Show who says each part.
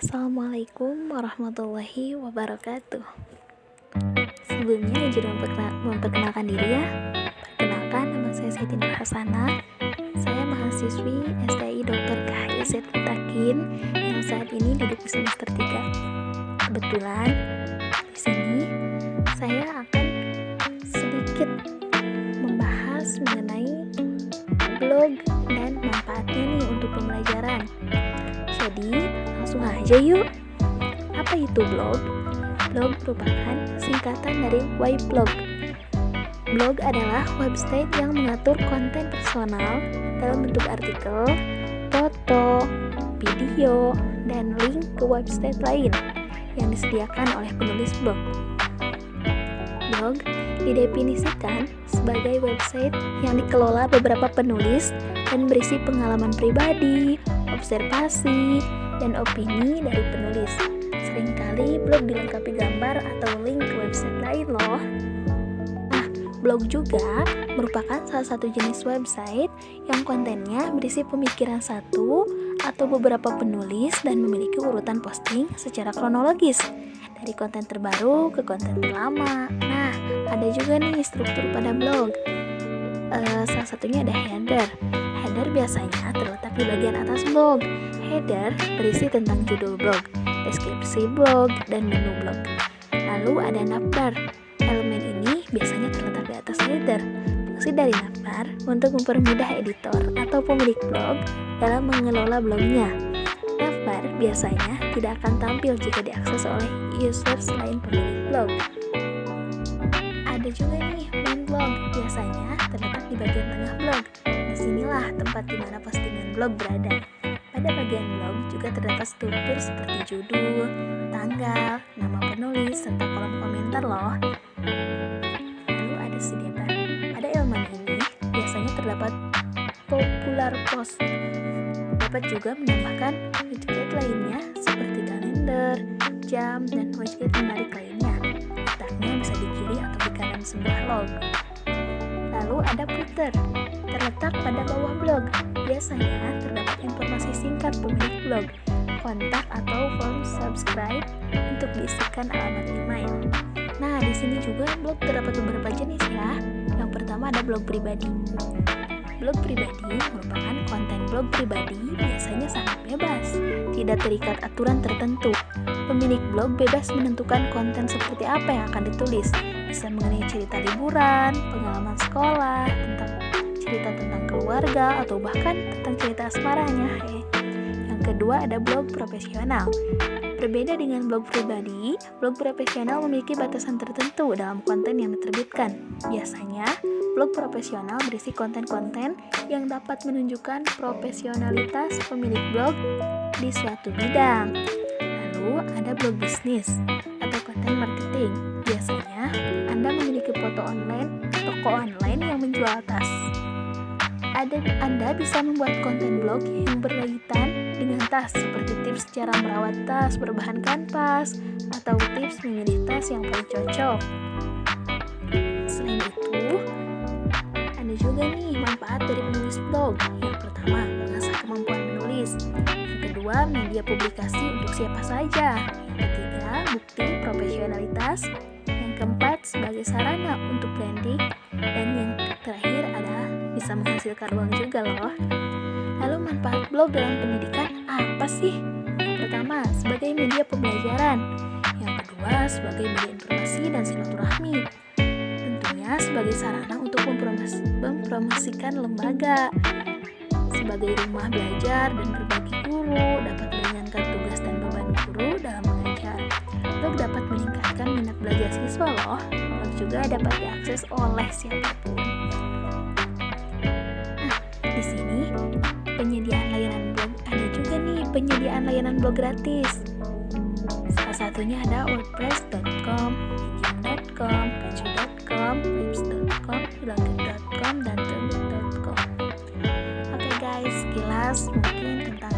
Speaker 1: Assalamualaikum warahmatullahi wabarakatuh. Sebelumnya izin memperkenalkan diri ya. Perkenalkan, nama saya Siti Nur Hasanah. Saya mahasiswi STI Dr. KHIZ Kutakin yang saat ini duduk di semester 3. Kebetulan di sini saya akan sedikit membahas mengenai blog dan manfaatnya nih untuk pembelajaran. Jadi, langsung aja yuk. Apa itu blog? Blog merupakan singkatan dari weblog. Blog adalah website yang mengatur konten personal dalam bentuk artikel, foto, video, dan link ke website lain yang disediakan oleh penulis blog. Blog didefinisikan sebagai website yang dikelola beberapa penulis dan berisi pengalaman pribadi, observasi, dan opini dari penulis. Seringkali blog dilengkapi gambar atau link ke website lain loh. Nah, blog juga merupakan salah satu jenis website yang kontennya berisi pemikiran satu atau beberapa penulis dan memiliki urutan posting secara kronologis dari konten terbaru ke konten terlama. Nah, ada juga nih struktur pada blog. Salah satunya ada header. Header biasanya terletak di bagian atas blog. Header berisi tentang judul blog, deskripsi blog, dan menu blog. Lalu ada navbar. Elemen ini biasanya terletak di atas header. Fungsi dari navbar untuk mempermudah editor atau pemilik blog dalam mengelola blognya. Navbar biasanya tidak akan tampil jika diakses oleh user selain pemilik blog. Ada juga nih main blog, biasanya terletak di bagian tengah blog. Disinilah tempat di mana postingan blog berada. Pada bagian blog juga terdapat struktur seperti judul, tanggal, nama penulis, serta kolom komentar loh. Lalu ada sidebar. Pada elemen ini biasanya terdapat popular post. Dapat juga menambahkan widget lainnya seperti kalender, jam, dan widget menarik lainnya. Letaknya bisa di kiri atau di kanan sebuah log. Lalu ada footer, terletak pada bawah blog. Biasanya terdapat informasi singkat pemilik blog, kontak atau form subscribe untuk diisikan alamat email. Nah, di sini juga blog terdapat beberapa jenis ya. Yang pertama ada blog pribadi. Blog pribadi merupakan konten blog pribadi biasanya sangat bebas, tidak terikat aturan tertentu. Pemilik blog bebas menentukan konten seperti apa yang akan ditulis. Bisa mengenai cerita liburan, pengalaman sekolah, cerita tentang keluarga, atau bahkan tentang cerita asmaranya. Yang kedua ada blog profesional. Berbeda dengan blog pribadi, blog profesional memiliki batasan tertentu dalam konten yang diterbitkan. Biasanya, blog profesional berisi konten-konten yang dapat menunjukkan profesionalitas pemilik blog di suatu bidang. Lalu ada blog bisnis atau konten marketing. Biasanya, Anda memiliki toko online yang menjual tas. Anda bisa membuat konten blog yang berkaitan dengan tas, seperti tips cara merawat tas berbahan kanvas atau tips memilih tas yang paling cocok. Selain itu, ada juga nih manfaat dari menulis blog. Yang pertama, mengasah kemampuan menulis. Yang kedua, media publikasi untuk siapa saja. Yang ketiga, bukti profesionalitas. Yang keempat, sebagai sarana untuk branding. Dan yang terakhir adalah bisa menghasilkan uang juga loh. Lalu manfaat blog dalam pendidikan apa sih? Yang pertama, sebagai media pembelajaran. Yang kedua, sebagai media informasi dan silaturahmi. Tentunya sebagai sarana untuk mempromosikan lembaga. Sebagai rumah belajar dan berbagi guru, dapat meringankan tugas dan beban guru dalam mengajar. Blog dapat meningkatkan minat belajar siswa loh. Blog juga dapat diakses oleh siapapun. Nah, di sini penyediaan layanan blog, ada juga nih penyediaan layanan blog gratis. Salah satunya ada wordpress.com, medium.com, page.com, webs.com, blogger.com, dan tumblr.com. Oke guys, sekilas mungkin tentang